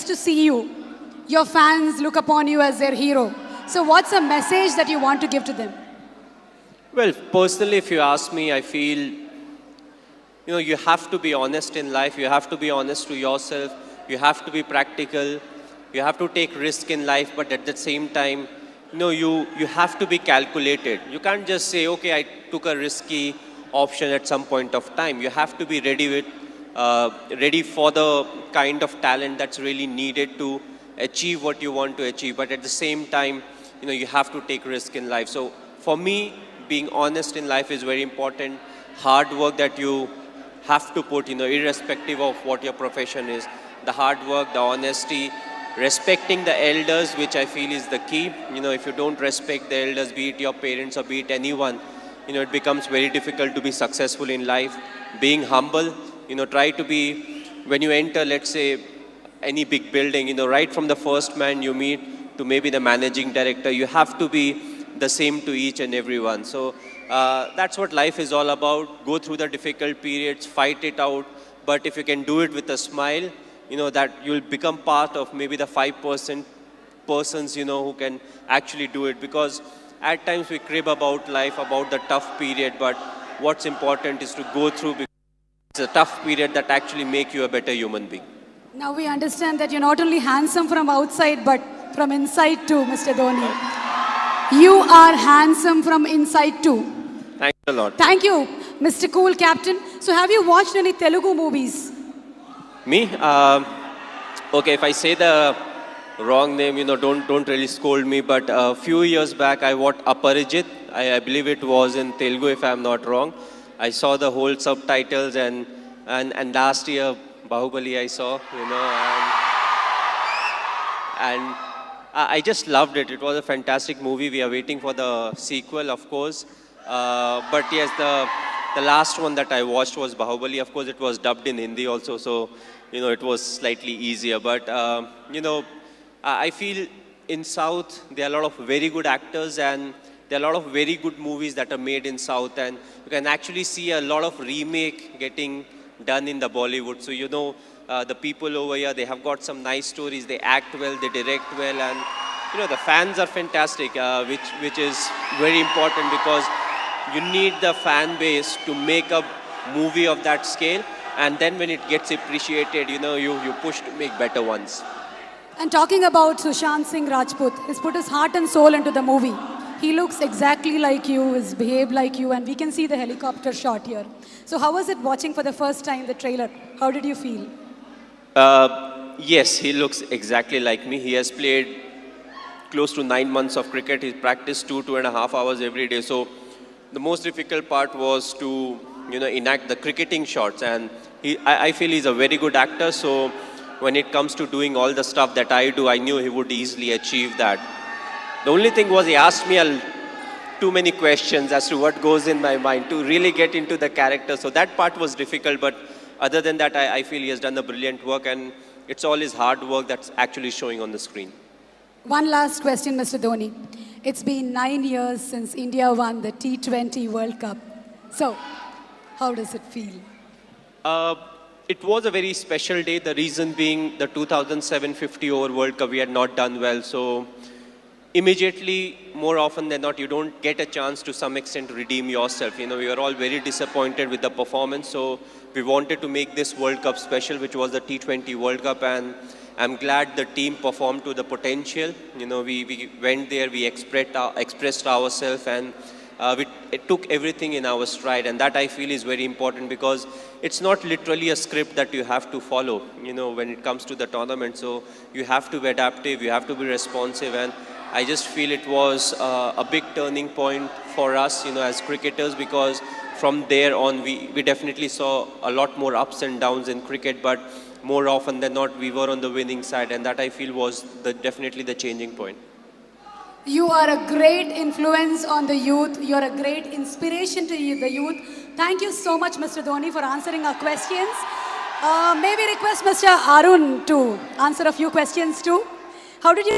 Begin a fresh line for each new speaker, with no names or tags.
to see you. Your fans look upon you as their hero. So what's a message that you want to give to them?
Well, personally, if you ask me, I feel, you have to be honest in life. You have to be honest to yourself. You have to be practical. You have to take risk in life, but at the same time, you have to be calculated. You can't just say, okay, I took a risky option at some point of time. You have to be ready for the kind of talent that's really needed to achieve what you want to achieve. But at the same time, you have to take risk in life. So for me, being honest in life is very important. Hard work that you have to put, irrespective of what your profession is. The hard work, the honesty, respecting the elders, which I feel is the key. If you don't respect the elders, be it your parents or be it anyone, it becomes very difficult to be successful in life. Being humble, try to be, when you enter, let's say, any big building, right from the first man you meet to maybe the managing director, you have to be the same to each and everyone. So that's what life is all about. Go through the difficult periods, fight it out. But if you can do it with a smile, that you'll become part of maybe the 5% persons, who can actually do it. Because at times we crib about life, about the tough period, but what's important is to go through, because it's a tough period that actually make you a better human being.
Now we understand that you're not only handsome from outside, but from inside too, Mr. Dhoni. You are handsome from inside too.
Thanks a lot.
Thank you, Mr. Cool Captain. So have you watched any Telugu movies?
Me? Okay, if I say the wrong name, don't really scold me. But a few years back, I watched Aparijit. I believe it was in Telugu, if I'm not wrong. I saw the whole subtitles, and last year, Bahubali I saw, and I just loved it. It was a fantastic movie. We are waiting for the sequel, of course. But yes, the last one that I watched was Bahubali. Of course, it was dubbed in Hindi also, so, it was slightly easier. But, I feel in South, there are a lot of very good actors, and there are a lot of very good movies that are made in South, and you can actually see a lot of remake getting done in the Bollywood. So, the people over here, they have got some nice stories, they act well, they direct well, and, the fans are fantastic, which is very important, because you need the fan base to make a movie of that scale, and then when it gets appreciated, you push to make better ones.
And talking about Sushant Singh Rajput, he's put his heart and soul into the movie. He looks exactly like you, he's behaved like you, and we can see the helicopter shot here. So how was it watching for the first time the trailer? How did you feel?
Yes, he looks exactly like me. He has played close to 9 months of cricket. He's practiced 2.5 hours every day. So the most difficult part was to, enact the cricketing shots. And I feel he's a very good actor. So when it comes to doing all the stuff that I do, I knew he would easily achieve that. The only thing was he asked me too many questions as to what goes in my mind to really get into the character. So that part was difficult. But other than that, I feel he has done a brilliant work. And it's all his hard work that's actually showing on the screen.
One last question, Mr. Dhoni. It's been 9 years since India won the T20 World Cup. So, how does it feel?
It was a very special day. The reason being the 2007 50 over World Cup, we had not done well. So, immediately, more often than not, you don't get a chance to some extent to redeem yourself. We were all very disappointed with the performance. So, we wanted to make this World Cup special, which was the T20 World Cup. And I'm glad the team performed to the potential. We went there, we expressed ourselves, and it took everything in our stride. And that I feel is very important, because it's not literally a script that you have to follow, when it comes to the tournament. So you have to be adaptive, you have to be responsive. And I just feel it was a big turning point for us, as cricketers, because from there on, we definitely saw a lot more ups and downs in cricket, but more often than not, we were on the winning side, and that I feel was definitely the changing point.
You are a great influence on the youth. You are a great inspiration to the youth. Thank you so much, Mr. Dhoni, for answering our questions. May we request Mr. Arun to answer a few questions too? How did you